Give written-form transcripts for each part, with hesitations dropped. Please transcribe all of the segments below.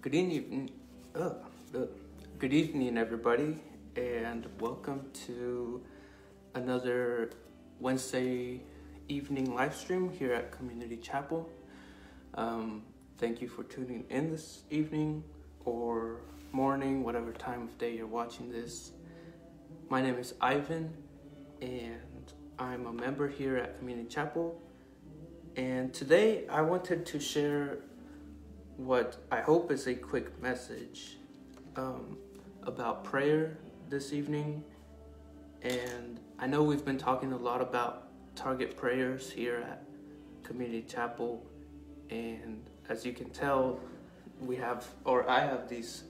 Good evening, uh, uh, good evening, everybody, and welcome to another Wednesday evening live stream here at Community Chapel. Thank you for tuning in this evening or morning, whatever time of day you're watching this. My name is Ivan, and I'm a member here at Community Chapel. And today I wanted to share what I hope is a quick message about prayer this evening. And I know we've been talking a lot about target prayers here at Community Chapel, and as you can tell, I have these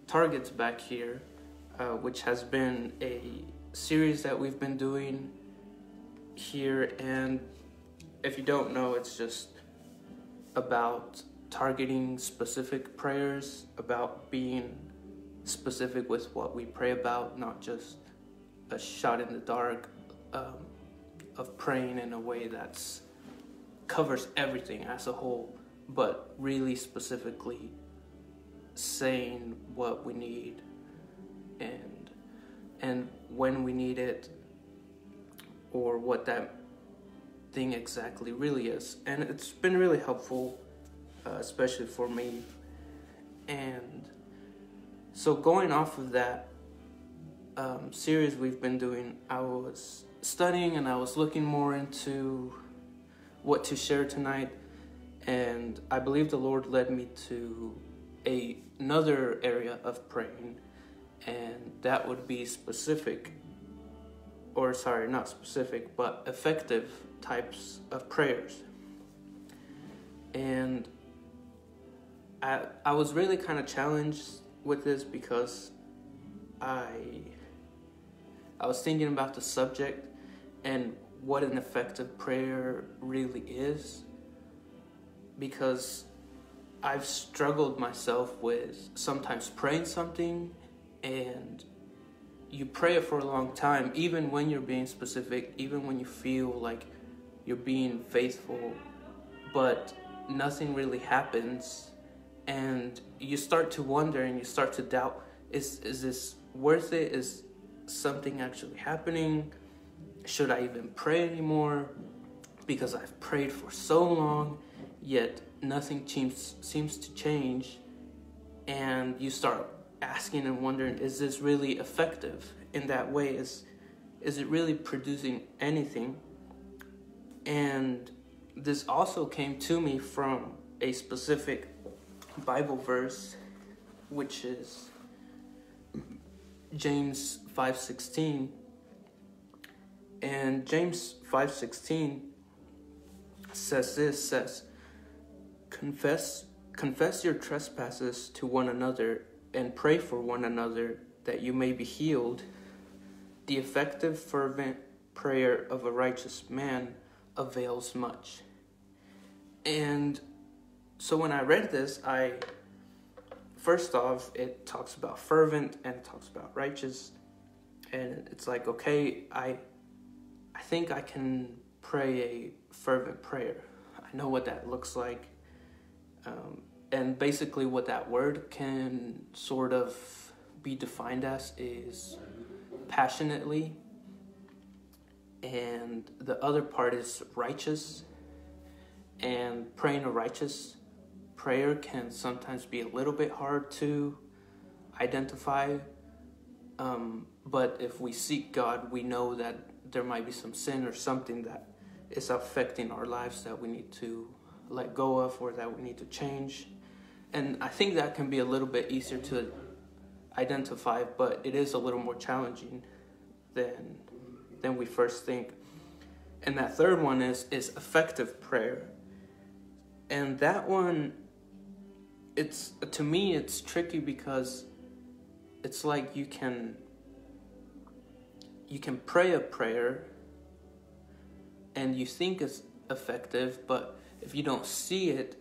targets back here, which has been a series that we've been doing here. And if you don't know, it's just about targeting specific prayers, about being specific with what we pray about, not just a shot in the dark of praying in a way that's covers everything as a whole, but really specifically saying what we need and when we need it, or what that thing exactly really is. And it's been really helpful, especially for me. And so going off of that series we've been doing, I was studying and I was looking more into what to share tonight, and I believe the Lord led me to another area of praying, and that would be effective types of prayers. And I was really kind of challenged with this because I was thinking about the subject and what an effective prayer really is, because I've struggled myself with sometimes praying something and you pray it for a long time, even when you're being specific, even when you feel like you're being faithful, but nothing really happens, and you start to wonder and you start to doubt, is this worth it? Is something actually happening? Should I even pray anymore? Because I've prayed for so long, yet nothing seems to change. And you start asking and wondering, is this really effective in that way? Is it really producing anything? And this also came to me from a specific Bible verse, which is James 5:16. And James 5:16 says, confess your trespasses to one another and pray for one another that you may be healed. The effective, fervent prayer of a righteous man avails much. And so when I read this, first off, it talks about fervent and it talks about righteous. And it's like, okay, I think I can pray a fervent prayer. I know what that looks like. And basically what that word can sort of be defined as is passionately. And the other part is righteous. And praying a righteous prayer can sometimes be a little bit hard to identify. But if we seek God, we know that there might be some sin or something that is affecting our lives that we need to let go of, or that we need to change. And I think that can be a little bit easier to identify, but it is a little more challenging than we first think. And that third one is effective prayer. And that one, to me it's tricky, because it's like you can pray a prayer and you think it's effective, but if you don't see it,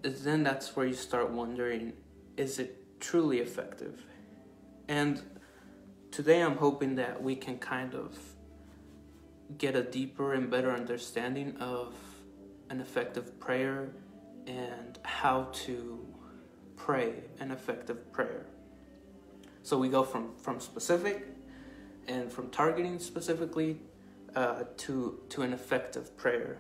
then that's where you start wondering, is it truly effective? And today I'm hoping that we can kind of get a deeper and better understanding of an effective prayer and how to pray an effective prayer. So we go from specific and from targeting specifically to an effective prayer.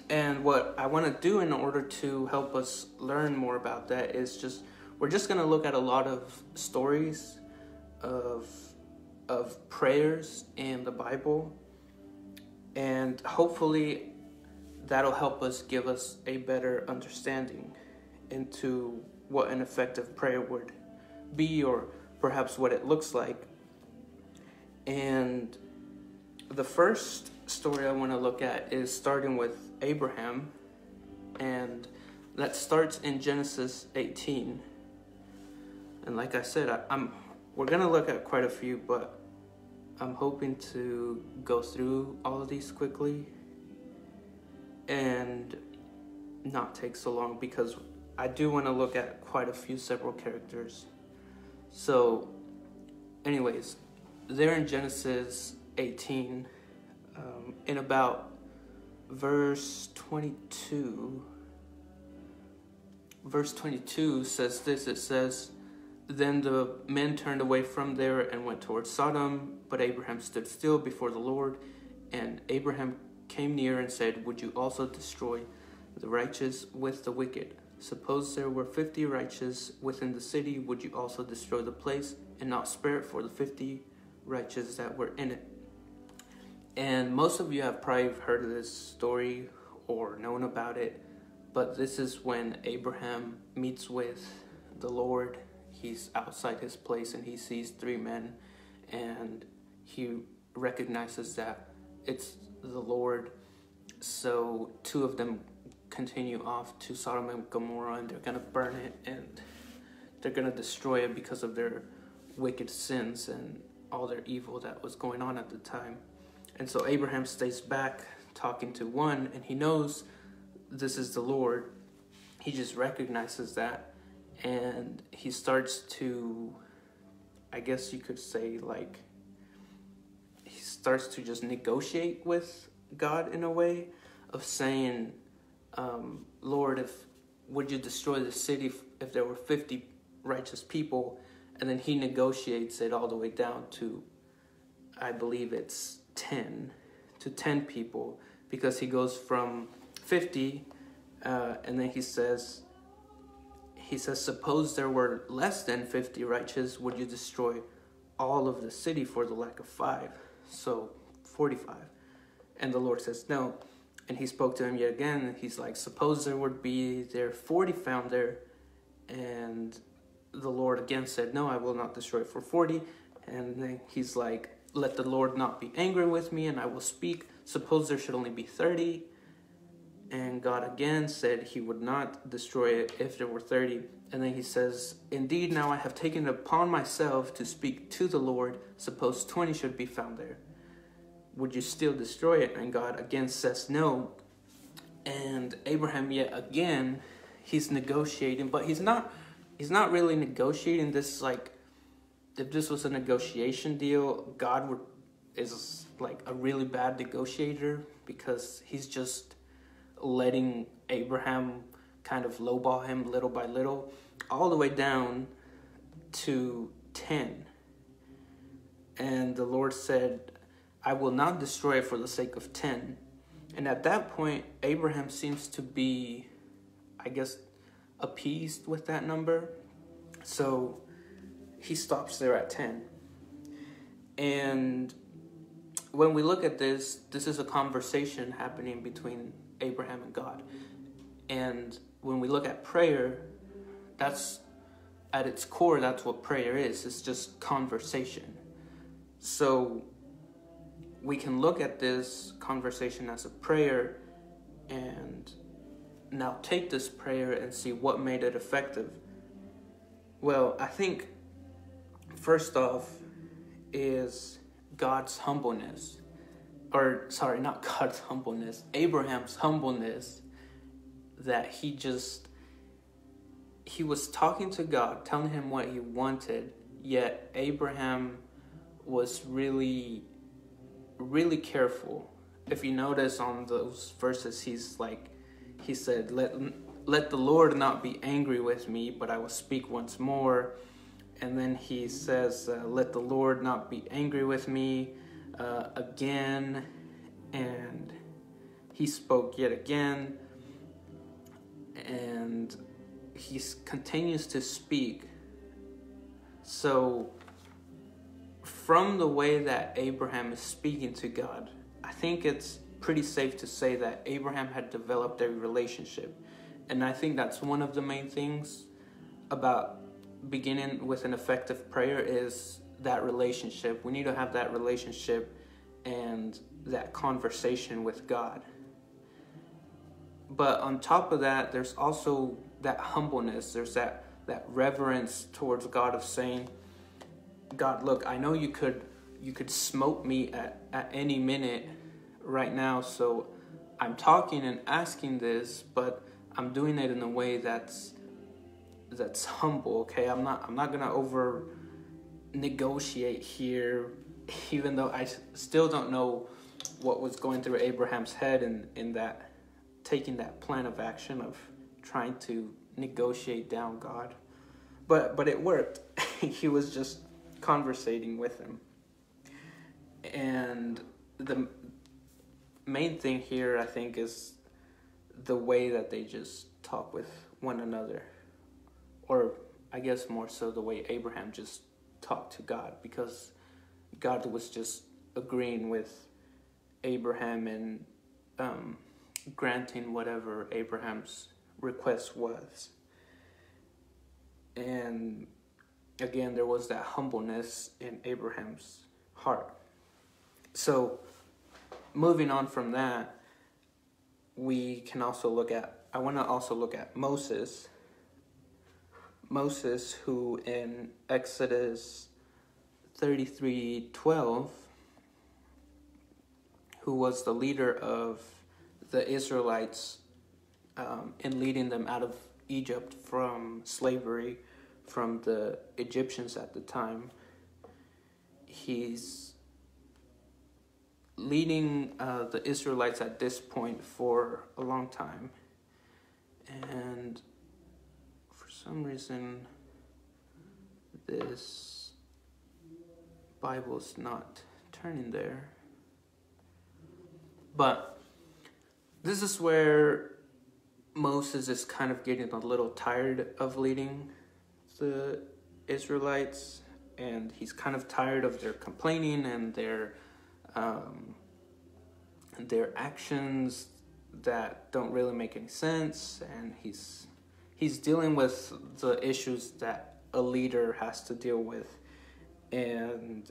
And what I want to do in order to help us learn more about that is we're just going to look at a lot of stories of prayers in the Bible, and hopefully that'll help us give us a better understanding into what an effective prayer would be, or perhaps what it looks like. And the first story I want to look at is starting with Abraham, and that starts in Genesis 18. And like I said, we're going to look at quite a few, but I'm hoping to go through all of these quickly and not take so long, because I do want to look at quite a few several characters. So anyways, there in Genesis 18, in about verse 22 says this. It says, "Then the men turned away from there and went towards Sodom, but Abraham stood still before the Lord. And Abraham came near and said, 'Would you also destroy the righteous with the wicked? Suppose there were 50 righteous within the city, would you also destroy the place and not spare it for the 50 righteous that were in it?'" And most of you have probably heard of this story or known about it, but this is when Abraham meets with the Lord. He's outside his place and he sees 3 men, and he recognizes that it's the Lord. So 2 of them continue off to Sodom and Gomorrah, and they're going to burn it, and they're going to destroy it because of their wicked sins and all their evil that was going on at the time. And so Abraham stays back talking to one, and he knows this is the Lord. He just recognizes that, and he starts to, I guess you could say, like, he starts to just negotiate with God in a way of saying, "Lord, would you destroy the city if there were 50 righteous people?" And then he negotiates it all the way down to, I believe it's 10 people, because he goes from 50, and then he says, "Suppose there were less than 50 righteous, would you destroy all of the city for the lack of 5? So 45. And the Lord says no. And he spoke to him yet again, and he's like, "Suppose there would be 40 found there." And the Lord again said, "No, I will not destroy it for 40. And then he's like, "Let the Lord not be angry with me, and I will speak. Suppose there should only be 30. And God again said he would not destroy it if there were 30. And then he says, "Indeed, now I have taken it upon myself to speak to the Lord. Suppose 20 should be found there. Would you still destroy it?" And God again says no. And Abraham yet again, he's negotiating, but he's not really negotiating this like, if this was a negotiation deal, God is like a really bad negotiator, because he's just letting Abraham kind of lowball him little by little, all the way down to 10. And the Lord said, "I will not destroy it for the sake of 10. And at that point, Abraham seems to be, I guess, appeased with that number. So he stops there at 10. And when we look at this is a conversation happening between Abraham and God. And when we look at prayer, that's at its core, that's what prayer is. It's just conversation. So we can look at this conversation as a prayer and now take this prayer and see what made it effective. Well, I think first off is God's humbleness. Or, sorry, not God's humbleness, Abraham's humbleness, that he was talking to God, telling him what he wanted, yet Abraham was really, really careful. If you notice on those verses, he said, let the Lord not be angry with me, but I will speak once more. And then he says, let the Lord not be angry with me again. And he spoke yet again. And he continues to speak. So from the way that Abraham is speaking to God, I think it's pretty safe to say that Abraham had developed a relationship. And I think that's one of the main things about beginning with an effective prayer is that relationship. We need to have that relationship and that conversation with God. But on top of that, there's also that humbleness. There's that reverence towards God of saying, God, look, I know you could smote me at any minute right now, so I'm talking and asking this, but I'm doing it in a way that's humble, okay? I'm not gonna over negotiate here, even though I still don't know what was going through Abraham's head in that taking that plan of action of trying to negotiate down God. But it worked. He was just conversating with him. And the main thing here, I think, is the way that they just talk with one another. Or I guess more so the way Abraham just talked to God, because God was just agreeing with Abraham and granting whatever Abraham's request was. And again, there was that humbleness in Abraham's heart. So moving on from that, we can also I want to also look at Moses. Moses, who in Exodus 33:12, who was the leader of the Israelites in leading them out of Egypt from slavery, from the Egyptians at the time. He's leading the Israelites at this point for a long time. And for some reason, this Bible's not turning there. But this is where Moses is kind of getting a little tired of leading the Israelites, and he's kind of tired of their complaining and their actions that don't really make any sense, and he's dealing with the issues that a leader has to deal with, and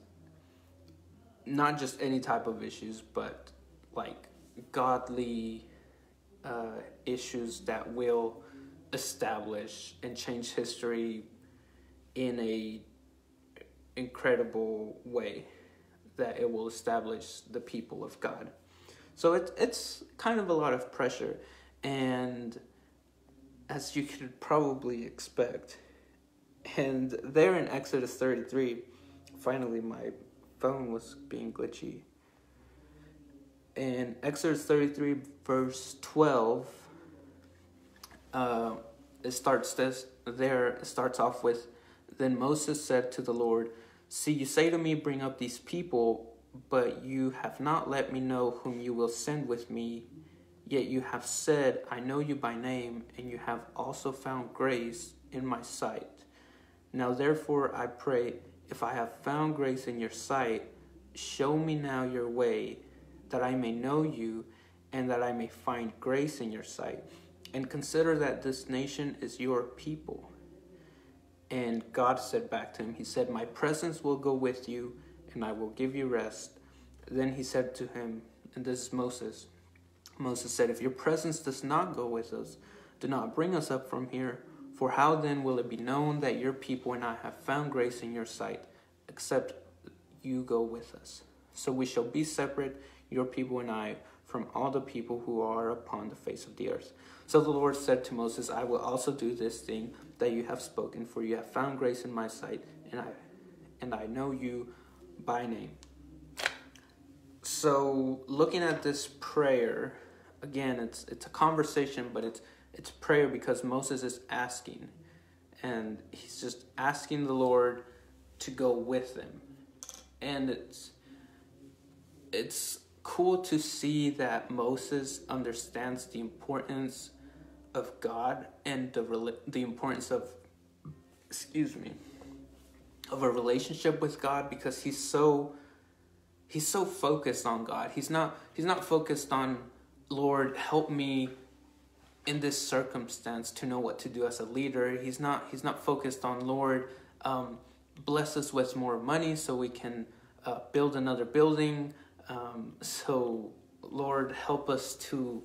not just any type of issues, but like godly issues that will establish and change history in a incredible way, that it will establish the people of God. So it's kind of a lot of pressure, and as you could probably expect. And there in Exodus 33, finally my phone was being glitchy. In Exodus 33 verse 12, it starts off with, "Then Moses said to the Lord, 'See, you say to me, bring up these people, but you have not let me know whom you will send with me. Yet you have said, I know you by name, and you have also found grace in my sight. Now therefore I pray, if I have found grace in your sight, show me now your way, that I may know you, and that I may find grace in your sight. And consider that this nation is your people.' And God said back to him, he said, 'My presence will go with you, and I will give you rest.' Then he said to him," and this is Moses, Moses said, "If your presence does not go with us, do not bring us up from here. For how then will it be known that your people and I have found grace in your sight, except you go with us? So we shall be separate, your people and I, from all the people who are upon the face of the earth." So the Lord said to Moses, "I will also do this thing that you have spoken, for you have found grace in my sight, and I know you by name." So looking at this prayer, again, it's a conversation, but It's prayer because Moses is asking, and he's just asking the Lord to go with him. And it's cool to see that Moses understands the importance of God and the importance of a relationship with God, because he's so focused on God. He's not focused on, Lord, help me in this circumstance to know what to do as a leader. He's not focused on, Lord, bless us with more money so we can build another building. So Lord, help us to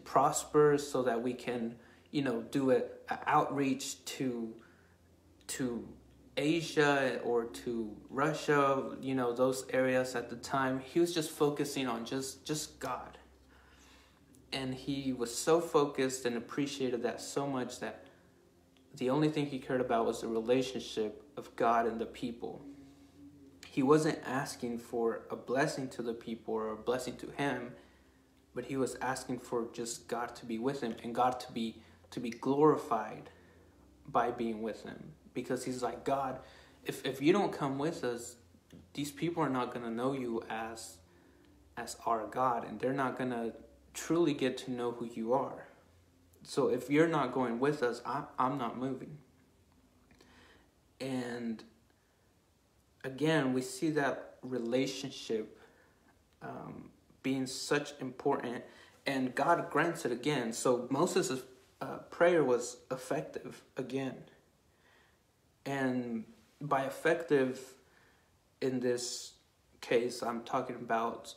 prosper so that we can, do an outreach to Asia or to Russia, those areas at the time. He was just focusing on just God. And he was so focused and appreciated that so much that the only thing he cared about was the relationship of God and the people. He wasn't asking for a blessing to the people or a blessing to him, but he was asking for just God to be with him and God to be glorified by being with him. Because he's like, God, if you don't come with us, these people are not going to know you as our God, and they're not going to truly get to know who you are. So if you're not going with us, I'm not moving. And again, we see that relationship being such important, and God grants it again. So Moses' prayer was effective again. And by effective, in this case, I'm talking about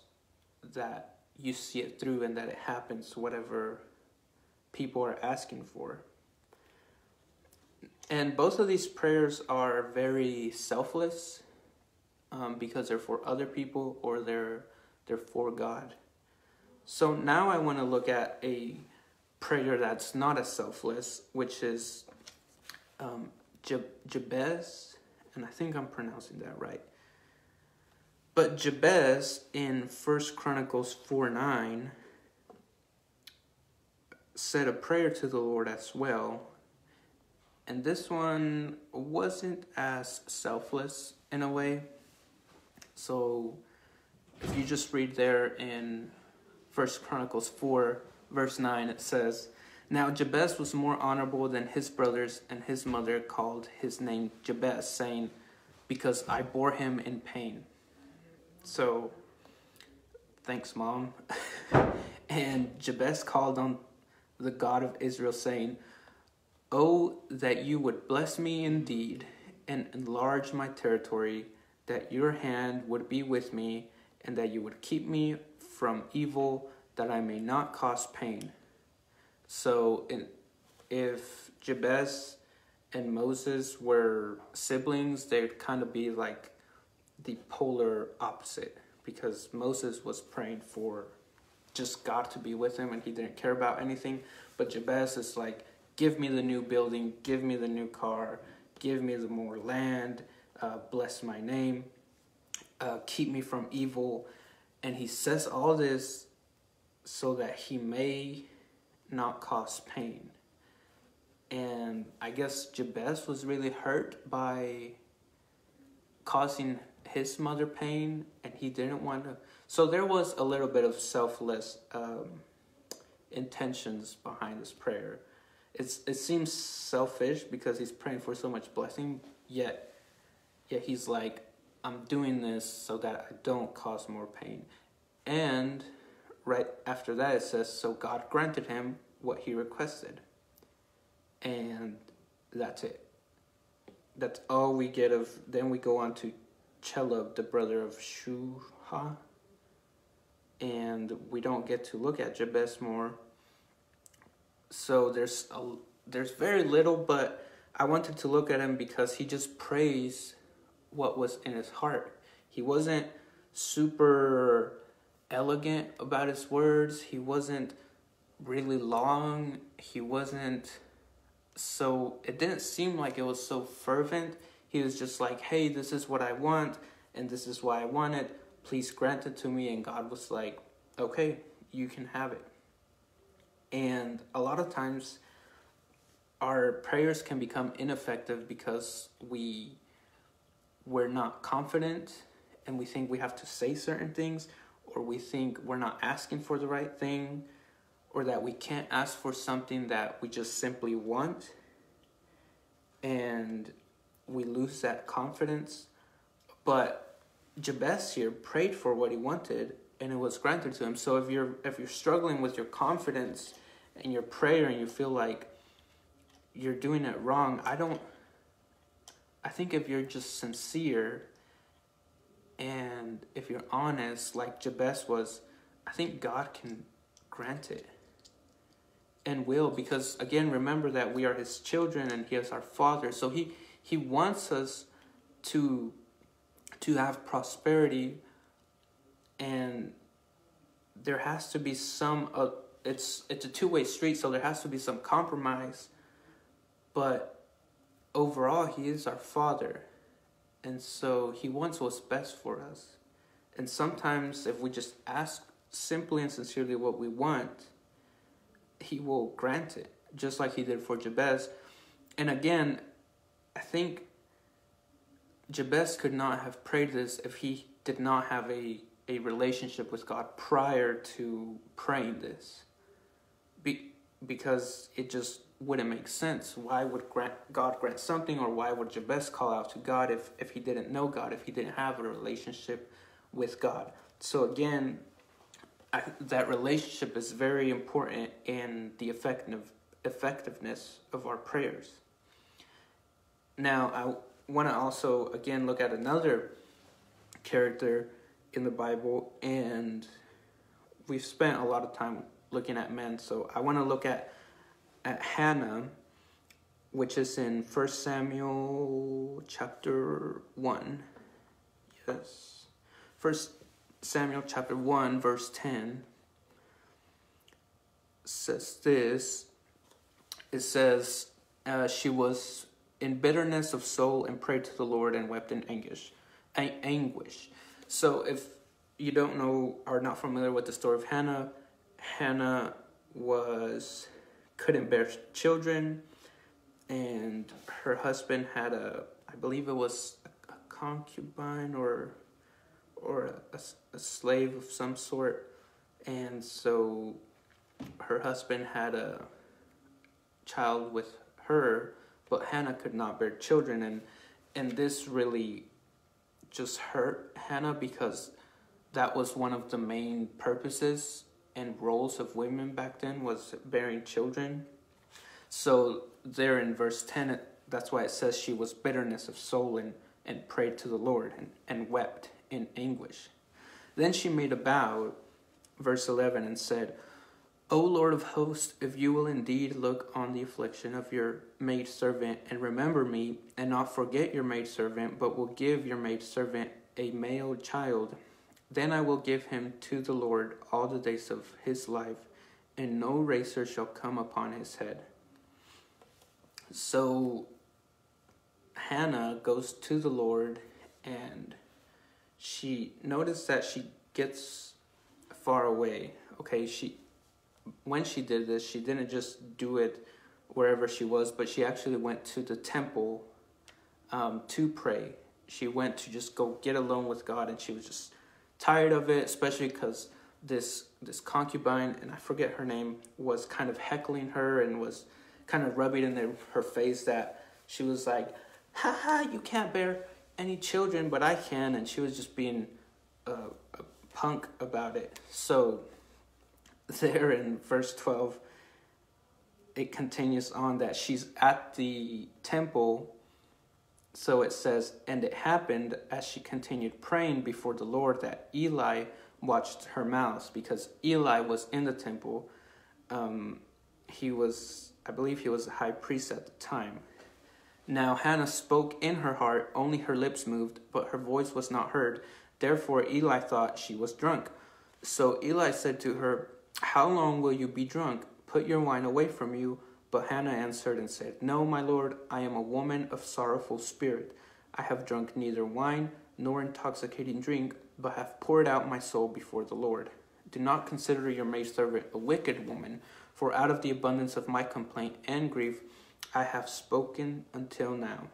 that you see it through and that it happens, whatever people are asking for. And both of these prayers are very selfless, because they're for other people or they're for God. So now I want to look at a prayer that's not as selfless, which is Jabez, and I think I'm pronouncing that right. But Jabez in 1 Chronicles 4:9 said a prayer to the Lord as well. And this one wasn't as selfless in a way. So if you just read there in 1 Chronicles 4, verse 9, it says, "Now Jabez was more honorable than his brothers, and his mother called his name Jabez, saying, because I bore him in pain." So, thanks, Mom. And Jabez called on the God of Israel, saying, "Oh, that you would bless me indeed and enlarge my territory, that your hand would be with me, and that you would keep me from evil, that I may not cause pain." So if Jabez and Moses were siblings, they'd kind of be like the polar opposite, because Moses was praying for just God to be with him and he didn't care about anything. But Jabez is like, give me the new building, give me the new car, give me the more land, bless my name, keep me from evil. And he says all this so that he may not cause pain. And I guess Jabez was really hurt by causing his mother pain, and he didn't want to. So there was a little bit of selfless intentions behind this prayer. It seems selfish because he's praying for so much blessing, yet he's like, I'm doing this so that I don't cause more pain. And right after that it says, so God granted him what he requested. And that's it. That's all we get of. Then we go on to Chelub, the brother of Shuha. And we don't get to look at Jabez more. So there's very little, but I wanted to look at him because he just prays what was in his heart. He wasn't super elegant about his words. He wasn't really long. He wasn't so, it didn't seem like it was so fervent. He was just like, hey, this is what I want, and this is why I want it. Please grant it to me. And God was like, okay, you can have it. And a lot of times our prayers can become ineffective because we're not confident, and we think we have to say certain things, or we think we're not asking for the right thing, or that we can't ask for something that we just simply want, and we lose that confidence. But Jabez here prayed for what he wanted, and it was granted to him. So if you're struggling with your confidence and your prayer, and you feel like you're doing it wrong, I think if you're just sincere and if you're honest, like Jabez was, I think God can grant it and will, because again, remember that we are his children and he is our father. So he wants us to have prosperity, and there has to be some it's a two-way street, so there has to be some compromise. But overall, he is our father, and so he wants what's best for us. And sometimes if we just ask simply and sincerely what we want, he will grant it, just like he did for Jabez. And again, I think Jabez could not have prayed this if he did not have a relationship with God prior to praying this. Because it just wouldn't make sense. Why would God grant something, or why would Jabez call out to God if he didn't know God, if he didn't have a relationship with God? So again, that relationship is very important in the effectiveness of our prayers. Now, I want to also, again, look at another character in the Bible, and we've spent a lot of time looking at men, so I want to look at Hannah, which is in 1 Samuel chapter 1. Yes. 1 Samuel chapter 1, verse 10 says this. It says, she was in bitterness of soul and prayed to the Lord and wept in anguish. So if you don't know, or not familiar with the story of Hannah, Hannah couldn't bear children, and her husband had I believe it was a concubine or a slave of some sort, and so her husband had a child with her, but Hannah could not bear children, and this really just hurt Hannah, because that was one of the main purposes and roles of women back then, was bearing children. So there in verse 10, that's why it says she was bitterness of soul and prayed to the Lord and wept in anguish. Then she made a vow, verse 11, and said, O Lord of hosts, if you will indeed look on the affliction of your maidservant and remember me, and not forget your maidservant, but will give your maidservant a male child, then I will give him to the Lord all the days of his life, and no razor shall come upon his head. So Hannah goes to the Lord, and she noticed that she gets far away. Okay, when she did this, she didn't just do it wherever she was, but she actually went to the temple to pray. She went to just go get alone with God, and she was just tired of it, especially because this concubine, and I forget her name, was kind of heckling her and was kind of rubbing in her face that she was like, ha, you can't bear any children, but I can, and she was just being a punk about it. So there in verse 12, it continues on that she's at the temple. So it says, and it happened as she continued praying before the Lord that Eli watched her mouth, because Eli was in the temple. I believe he was a high priest at the time. Now Hannah spoke in her heart, only her lips moved, but her voice was not heard. Therefore Eli thought she was drunk. So Eli said to her, how long will you be drunk? Put your wine away from you. But Hannah answered and said, no, my Lord, I am a woman of sorrowful spirit. I have drunk neither wine nor intoxicating drink, but have poured out my soul before the Lord. Do not consider your maidservant a wicked woman, for out of the abundance of my complaint and grief I have spoken until now."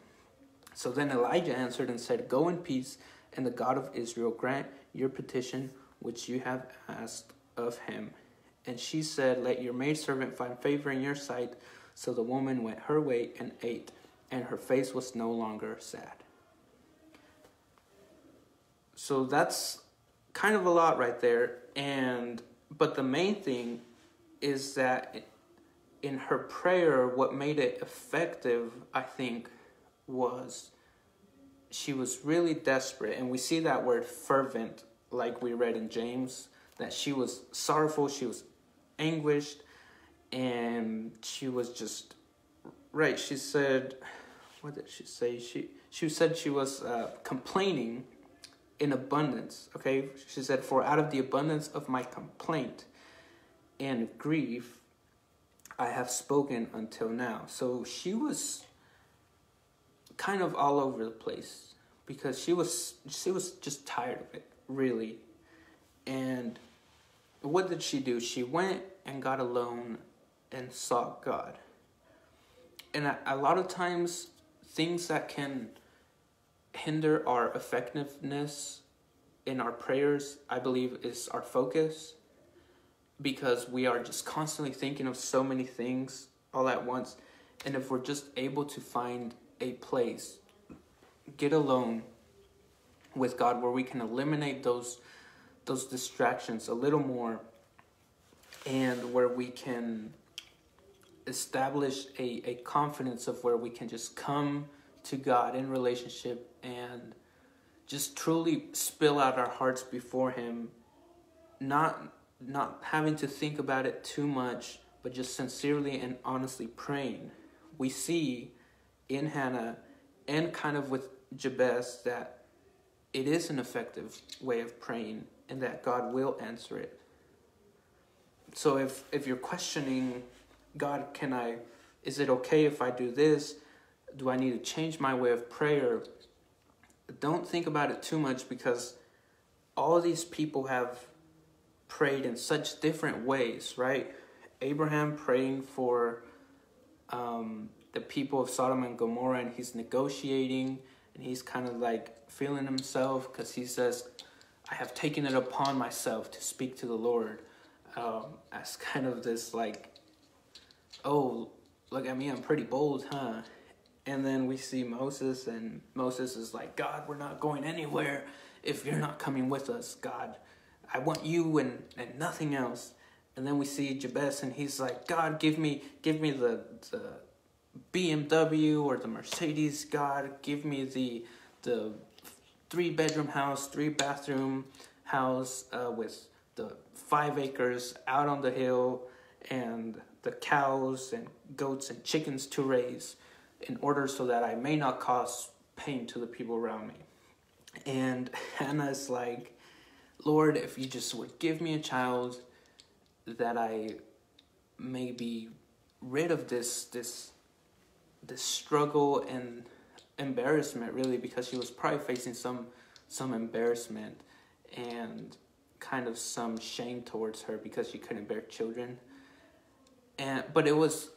So then Elijah answered and said, "Go in peace, and the God of Israel grant your petition which you have asked of him." And she said, "Let your maidservant find favor in your sight." So the woman went her way and ate, and her face was no longer sad. So that's kind of a lot right there. But the main thing is that in her prayer, what made it effective, I think, was she was really desperate. And we see that word fervent, like we read in James, that she was sorrowful, she was anguished, and she was just, right, she said, what did she say? She said she was complaining in abundance, okay? She said, "For out of the abundance of my complaint and grief, I have spoken until now." So she was kind of all over the place because she was just tired of it, really. And what did she do? She went and got alone and sought God. And a lot of times, things that can hinder our effectiveness in our prayers, I believe, is our focus, because we are just constantly thinking of so many things all at once. And if we're just able to find a place, get alone with God, where we can eliminate those distractions a little more, and where we can establish a confidence of where we can just come to God in relationship and just truly spill out our hearts before him, not having to think about it too much, but just sincerely and honestly praying. We see in Hannah and kind of with Jabez that it is an effective way of praying and that God will answer it. So if you're questioning, God, is it okay if I do this? Do I need to change my way of prayer? Don't think about it too much, because all these people have prayed in such different ways, right? Abraham praying for the people of Sodom and Gomorrah, and he's negotiating, and he's kind of like feeling himself, because he says, "I have taken it upon myself to speak to the Lord," as kind of this like, "Oh, look at me, I'm pretty bold, huh?" And then we see Moses, and Moses is like, "God, we're not going anywhere if you're not coming with us, God. I want you and nothing else." And then we see Jabez, and he's like, "God, give me the BMW or the Mercedes, God. Give me the 3-bedroom house, 3-bathroom house with the 5 acres out on the hill, and the cows and goats and chickens to raise, in order so that I may not cause pain to the people around me." And Hannah's like, "Lord, if you just would give me a child, that I may be rid of this struggle and embarrassment," really, because she was probably facing some embarrassment and kind of some shame towards her because she couldn't bear children. But it was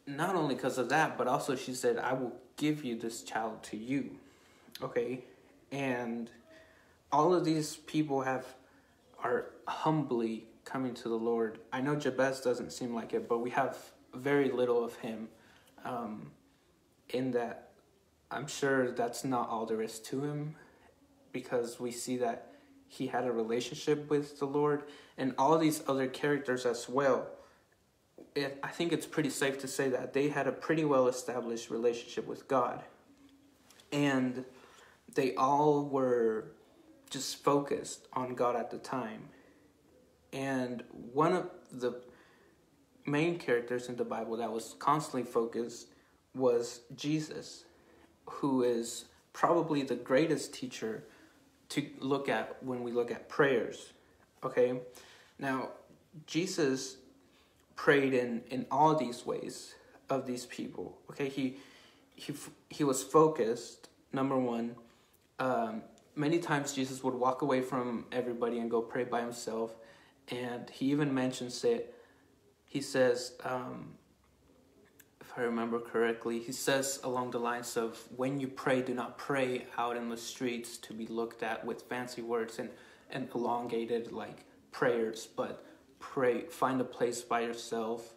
not only because of that, but also she said, "I will give you this child to you." Okay? And all of these people are humbly coming to the Lord. I know Jabez doesn't seem like it, but we have very little of him, in that I'm sure that's not all there is to him, because we see that he had a relationship with the Lord, and all these other characters as well. I think it's pretty safe to say that they had a pretty well-established relationship with God. And they all were just focused on God at the time. And one of the main characters in the Bible that was constantly focused was Jesus, who is probably the greatest teacher to look at when we look at prayers. Okay? Now, Jesus prayed in all these ways of these people. Okay, he was focused. Number one, many times Jesus would walk away from everybody and go pray by himself, and he even mentions it. He says, if I remember correctly. He says along the lines of, when you pray, do not pray out in the streets to be looked at with fancy words and elongated like prayers, but pray, find a place by yourself,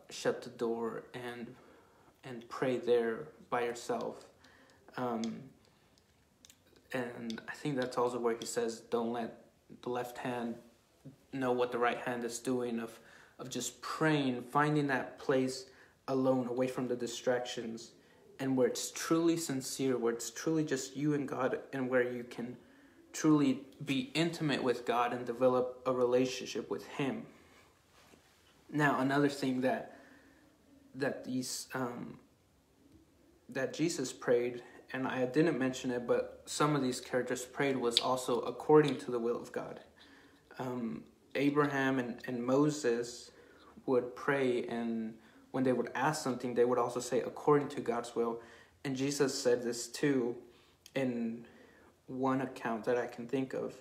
shut the door and pray there by yourself. And I think that's also where he says, don't let the left hand know what the right hand is doing, of just praying, finding that place alone, away from the distractions, and where it's truly sincere, where it's truly just you and God, and where you can truly be intimate with God and develop a relationship with Him. Now, another thing that Jesus prayed, and I didn't mention it, but some of these characters prayed, was also according to the will of God. Abraham and Moses would pray, and when they would ask something, they would also say according to God's will. And Jesus said this too in one account that I can think of.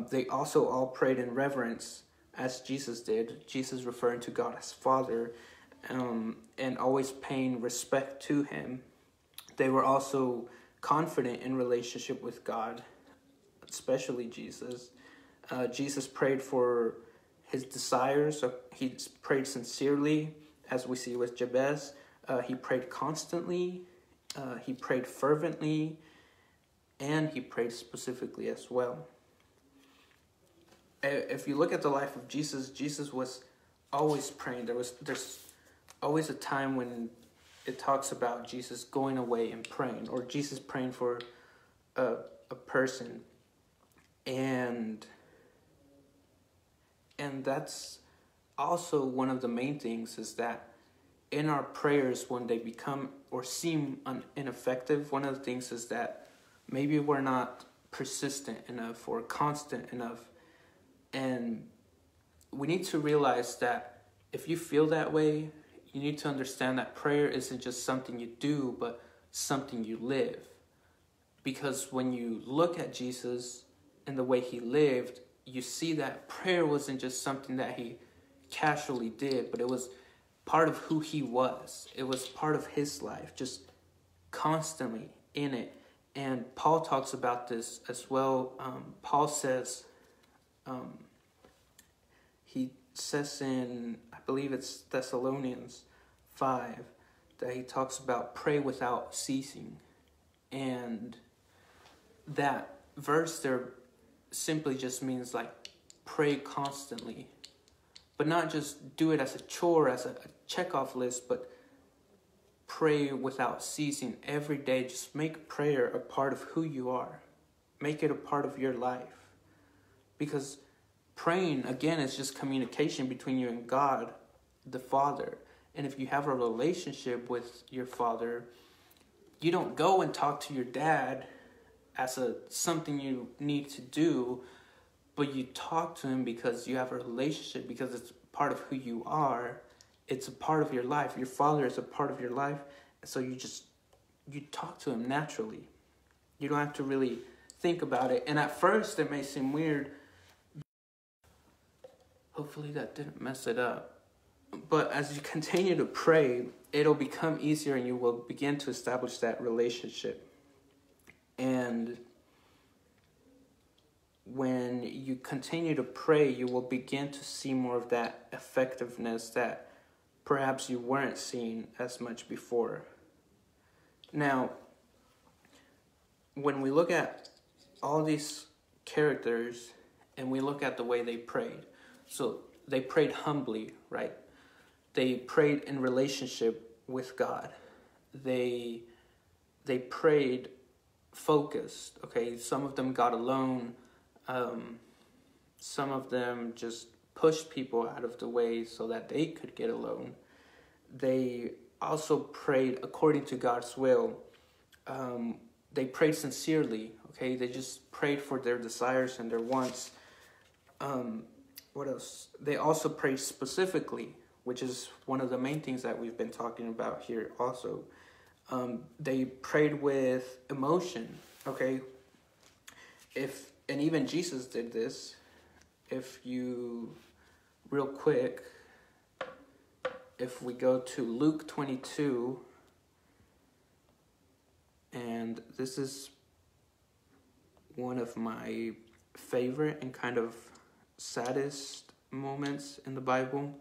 They also all prayed in reverence, as Jesus did, Jesus referring to God as Father, and always paying respect to Him. They were also confident in relationship with God, especially Jesus. Jesus prayed for his desires. So he prayed sincerely, as we see with Jabez. He prayed constantly. He prayed fervently. And he prayed specifically as well. If you look at the life of Jesus, Jesus was always praying. There's always a time when it talks about Jesus going away and praying, or Jesus praying for a person. And that's also one of the main things, is that in our prayers, when they become or seem ineffective, one of the things is that maybe we're not persistent enough or constant enough. And we need to realize that if you feel that way, you need to understand that prayer isn't just something you do, but something you live. Because when you look at Jesus and the way He lived, you see that prayer wasn't just something that He casually did, but it was part of who He was. It was part of His life, just constantly in it. And Paul talks about this as well. Paul says, he says in, I believe it's Thessalonians 5, that he talks about pray without ceasing. And that verse there simply just means like pray constantly. But not just do it as a chore, as a checkoff list, but pray without ceasing every day. Just make prayer a part of who you are. Make it a part of your life. Because praying, again, is just communication between you and God, the Father. And if you have a relationship with your Father, you don't go and talk to your dad as something you need to do, but you talk to Him because you have a relationship, because it's part of who you are. It's a part of your life. Your Father is a part of your life. So you talk to Him naturally. You don't have to really think about it. And at first it may seem weird. Hopefully that didn't mess it up. But as you continue to pray, it'll become easier, and you will begin to establish that relationship. And when you continue to pray, you will begin to see more of that effectiveness that perhaps you weren't seeing as much before. Now, when we look at all these characters and we look at the way they prayed, so they prayed humbly, right? They prayed in relationship with God. They prayed focused, okay? Some of them got alone. Some of them just pushed people out of the way so that they could get alone. They also prayed according to God's will. They prayed sincerely, okay? They just prayed for their desires and their wants. What else? They also prayed specifically, which is one of the main things that we've been talking about here also. They prayed with emotion, okay? And even Jesus did this. Real quick, if we go to Luke 22, and this is one of my favorite and kind of saddest moments in the Bible.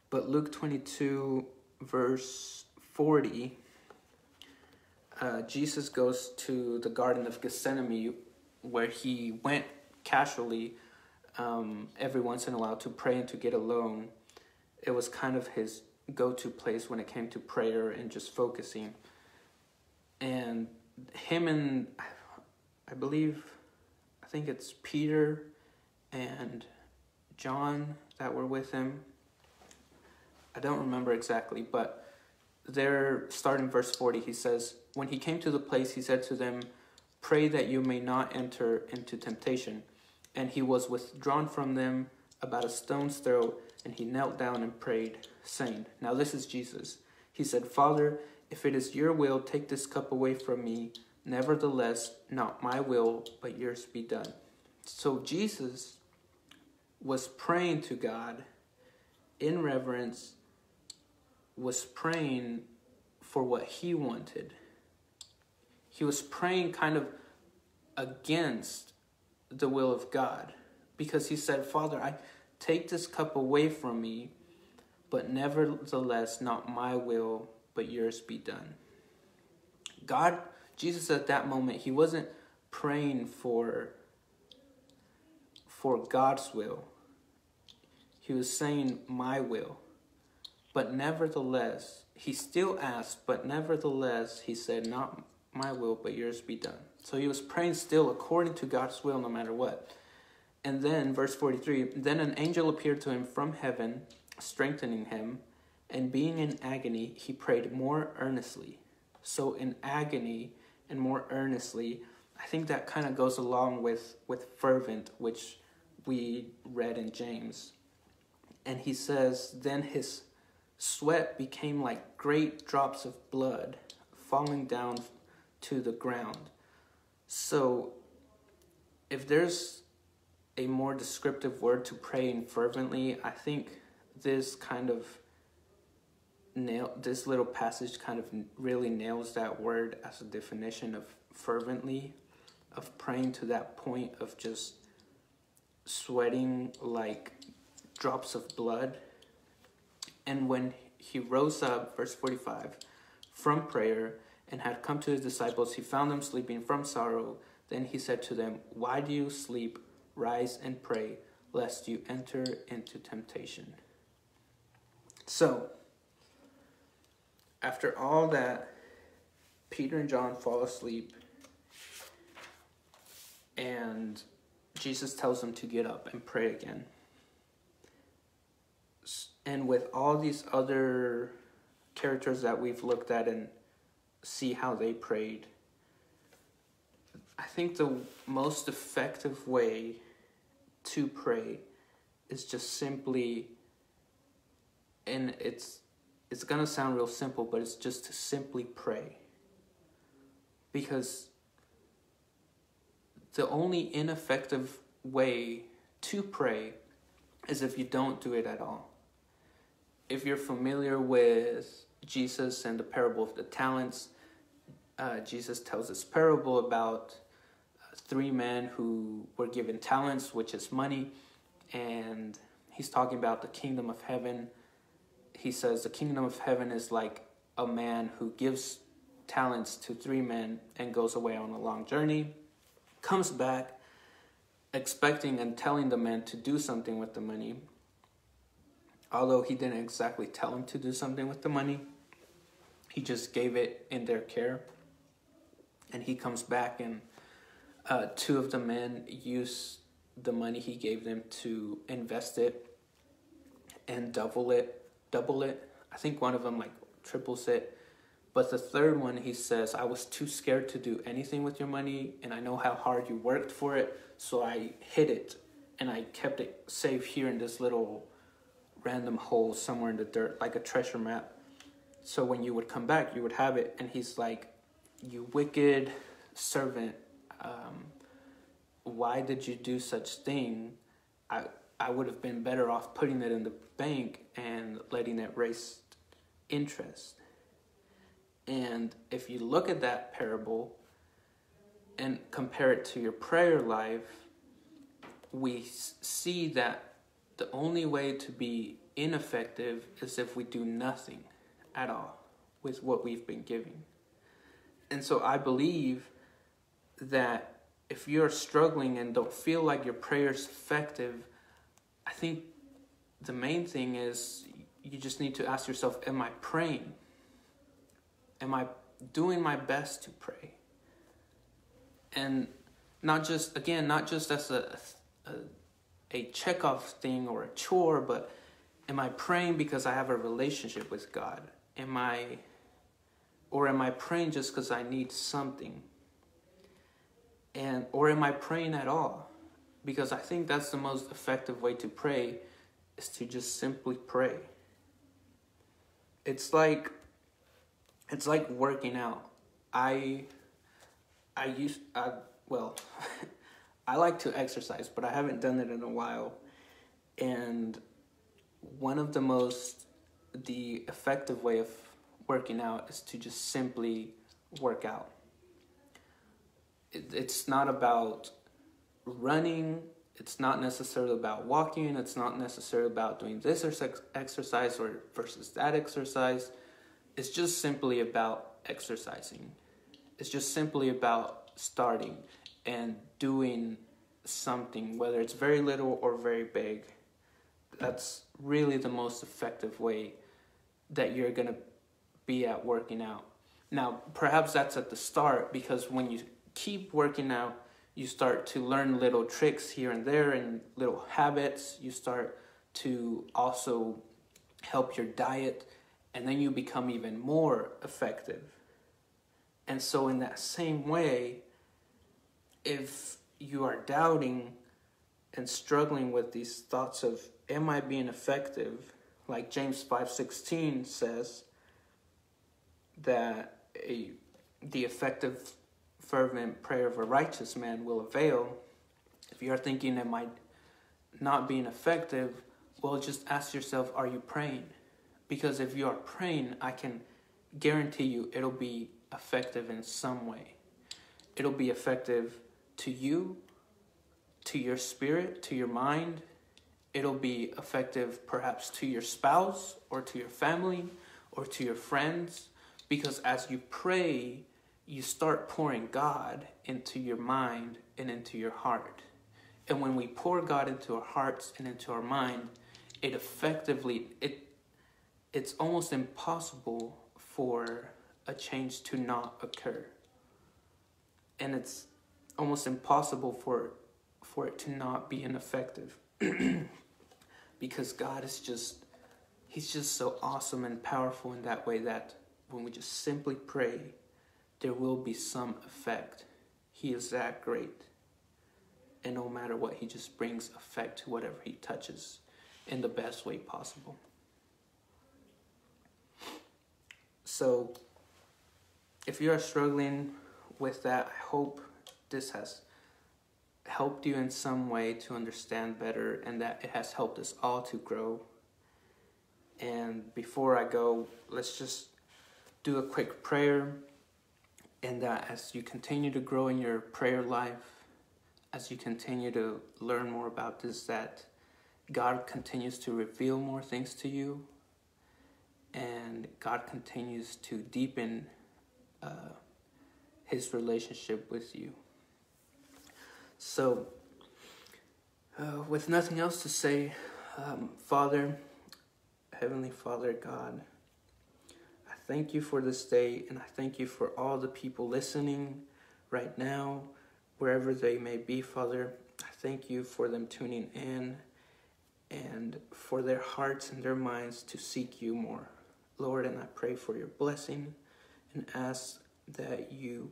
But Luke 22, verse 40, Jesus goes to the Garden of Gethsemane, where he went casually every once in a while to pray and to get alone. It was kind of his go-to place when it came to prayer and just focusing. And him and I think it's Peter and John that were with him. I don't remember exactly, but there, starting verse 40, he says, when he came to the place, he said to them, pray that you may not enter into temptation. And he was withdrawn from them about a stone's throw, and he knelt down and prayed, saying, now this is Jesus. He said, Father, if it is your will, take this cup away from me. Nevertheless, not my will, but yours be done. So Jesus was praying to God in reverence, was praying for what he wanted. He was praying kind of against the will of God, because he said, Father, I take this cup away from me, but nevertheless, not my will, but yours be done. Jesus at that moment, he wasn't praying for God's will. He was saying, my will. But nevertheless, he still asked, but nevertheless, he said, not my will, but yours be done. So he was praying still according to God's will, no matter what. And then, verse 43, then an angel appeared to him from heaven, strengthening him, and being in agony, he prayed more earnestly. So in agony and more earnestly, I think that kind of goes along with fervent, which we read in James. And he says, then his sweat became like great drops of blood falling down to the ground. So if there's a more descriptive word to praying fervently, I think this little passage kind of really nails that word as a definition of fervently, of praying to that point of just sweating like drops of blood. And when he rose up, verse 45, from prayer and had come to his disciples, he found them sleeping from sorrow. Then he said to them, why do you sleep? Rise and pray, lest you enter into temptation. So, after all that, Peter and John fall asleep, and Jesus tells them to get up and pray again. And with all these other characters that we've looked at and see how they prayed, I think the most effective way to pray is just simply, and it's going to sound real simple, but it's just to simply pray. Because the only ineffective way to pray is if you don't do it at all. If you're familiar with Jesus and the parable of the talents, Jesus tells this parable about 3 men who were given talents, which is money, and he's talking about the kingdom of heaven. He says the kingdom of heaven is like a man who gives talents to 3 men and goes away on a long journey, comes back expecting and telling the men to do something with the money. Although he didn't exactly tell them to do something with the money, he just gave it in their care. And he comes back, and 2 of the men use the money he gave them to invest it and double it. I think one of them like triples it. But the third one, he says, I was too scared to do anything with your money, and I know how hard you worked for it, so I hid it, and I kept it safe here in this little random hole somewhere in the dirt, like a treasure map. So when you would come back, you would have it. And he's like, you wicked servant, why did you do such thing? I I would have been better off putting it in the bank and letting it raise interest. And if you look at that parable and compare it to your prayer life, we see that the only way to be ineffective is if we do nothing at all with what we've been given. And so I believe that if you're struggling and don't feel like your prayer is effective, I think the main thing is you just need to ask yourself, am I praying? Am I doing my best to pray? And not just as a check-off thing or a chore, but am I praying because I have a relationship with God? Am I praying just because I need something? Or am I praying at all? Because I think that's the most effective way to pray, is to just simply pray. It's like working out. I like to exercise, but I haven't done it in a while. And one of the effective way of working out is to just simply work out. It's not about running. It's not necessarily about walking. It's not necessarily about doing this exercise versus that exercise. It's just simply about exercising. It's just simply about starting and doing something, whether it's very little or very big. That's really the most effective way that you're going to be at working out. Now, perhaps that's at the start, because when you keep working out, you start to learn little tricks here and there and little habits. You start to also help your diet, and then you become even more effective. And so in that same way, if you are doubting and struggling with these thoughts of, am I being effective? Like James 5:16 says that the effective fervent prayer of a righteous man will avail. If you're thinking, am I not being effective? Well, just ask yourself, are you praying? Because if you are praying, I can guarantee you it'll be effective in some way. It'll be effective to you, to your spirit, to your mind. It'll be effective perhaps to your spouse or to your family or to your friends. Because as you pray, you start pouring God into your mind and into your heart. And when we pour God into our hearts and into our mind, it's almost impossible for a change to not occur. And it's almost impossible for it to not be ineffective. Because God is He's just so awesome and powerful in that way, that when we just simply pray, there will be some effect. He is that great. And no matter what, He just brings effect to whatever He touches in the best way possible. So, if you are struggling with that, I hope this has helped you in some way to understand better, and that it has helped us all to grow. And before I go, let's just do a quick prayer. And that as you continue to grow in your prayer life, as you continue to learn more about this, that God continues to reveal more things to you, and God continues to deepen His relationship with you. So, with nothing else to say, Father, Heavenly Father, God, I thank you for this day, and I thank you for all the people listening right now, wherever they may be, Father. I thank you for them tuning in and for their hearts and their minds to seek you more, Lord. And I pray for your blessing and ask that you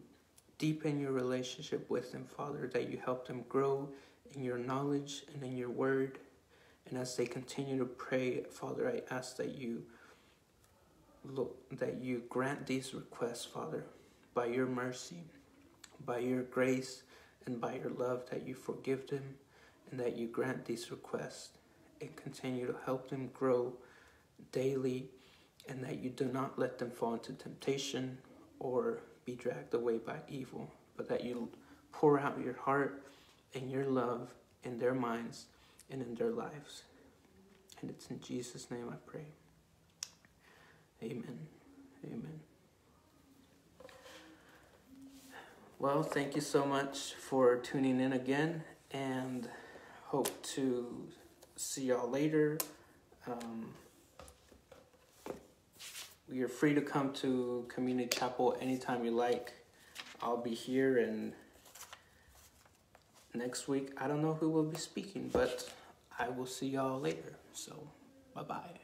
deepen your relationship with them, Father, that you help them grow in your knowledge and in your word. And as they continue to pray, Father, I ask that you grant these requests, Father, by your mercy, by your grace, and by your love, that you forgive them and that you grant these requests. and continue to help them grow daily, and that you do not let them fall into temptation or be dragged away by evil, but that you pour out your heart and your love in their minds and in their lives. And it's in Jesus' name I pray. Amen. Amen. Well, thank you so much for tuning in again, and hope to see y'all later. You're free to come to Community Chapel anytime you like. I'll be here, and next week, I don't know who will be speaking, but I will see y'all later. So, bye-bye.